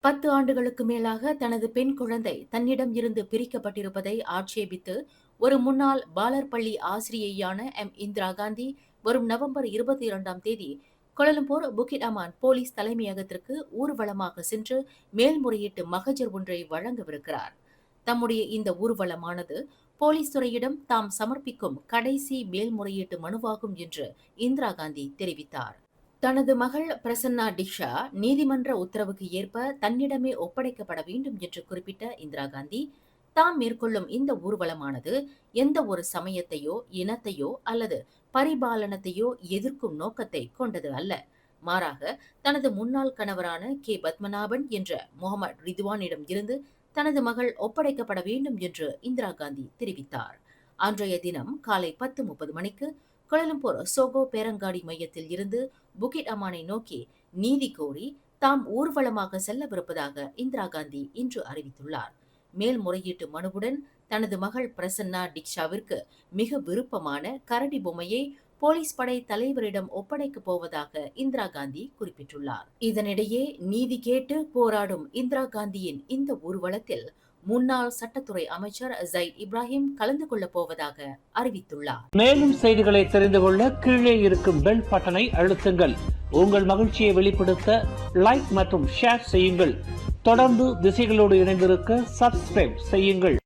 10 ஆண்டுகளுக்கு மேலாக தனது பெண் குழந்தை தன்னிடம் இருந்து பிரிக்கப்பட்டிருப்பதை ஆட்சேபித்து ஒரு முன்னாள் பாலர் பள்ளி ஆசிரியையான இந்திரா காந்தி வரும் நவம்பர் 22ஆம் தேதி கோலலம்பூர் புக்கிட் அமான் போலீஸ் தலைமையகத்திற்கு ஊர்வலமாக சென்று மேல்முறையீட்டு மகஜர் ஒன்றை வழங்கவிருக்கிறார். தம்முடைய இந்த ஊர்வலமானது போலீஸ் துறையிடம் தாம் சமர்ப்பிக்கும் கடைசி மேல்முறையீட்டு மனுவாகும் என்று இந்திரா காந்தி தெரிவித்தார். தனது மகள் பிரசன்னா டிக்ஷா நீதிமன்ற உத்தரவுக்கு ஏற்ப தன்னிடமே ஒப்படைக்கப்பட வேண்டும் என்று குறிப்பிட்ட இந்திரா காந்தி, தாம் மேற்கொள்ளும் இந்த ஊர்வலமானது எந்த ஒரு சமயத்தையோ, இனத்தையோ அல்லது பரிபாலனத்தையோ எதிர்க்கும் நோக்கத்தை கொண்டது அல்ல. மாறாக தனது முன்னாள் கணவரான கே பத்மநாபன் என்ற முகமது ரிதுவானிடம் இருந்து தனது மகள் ஒப்படைக்கப்பட வேண்டும் என்று இந்திரா காந்தி தெரிவித்தார். அன்றைய தினம் காலை 10:30 மணிக்கு கோலலம்பூர் சோகோ பேரங்காடி மையத்தில் இருந்து புக்கிட் அமானை நோக்கி நீதி கோரி தாம் ஊர்வலமாக செல்லவிருப்பதாக இந்திரா காந்தி இன்று அறிவித்துள்ளார். மேல்முறையீட்டு மனுவுடன் தனது மகள் பிரசன்னா டிக்ஷாவிற்கு மிக விருப்பமான கரடி பொம்மையை போலீஸ் படை தலைவரிடம் ஒப்படைக்கப் போவதாக இந்திரா காந்தி குறிப்பிட்டுள்ளார். இதனிடையே நீதி கேட்டு போராடும் இந்திரா காந்தியின் இந்த ஊர்வலத்தில் முன்னாள் சட்டத்துறை அமைச்சர் ஜயித் இப்ராஹிம் கலந்து கொள்ளப் போவதாக அறிவித்துள்ளார். மேலும் செய்திகளை தெரிந்து கொள்ள கீழே இருக்கும் பெல் பட்டனை அழுத்துங்கள். உங்கள் மகிழ்ச்சியை வெளிப்படுத்த லைக் மற்றும் ஷேர் செய்யுங்கள். தொடர்ந்து திசைகளோடு இணைந்திருக்க சப்ஸ்கிரைப் செய்யுங்கள்.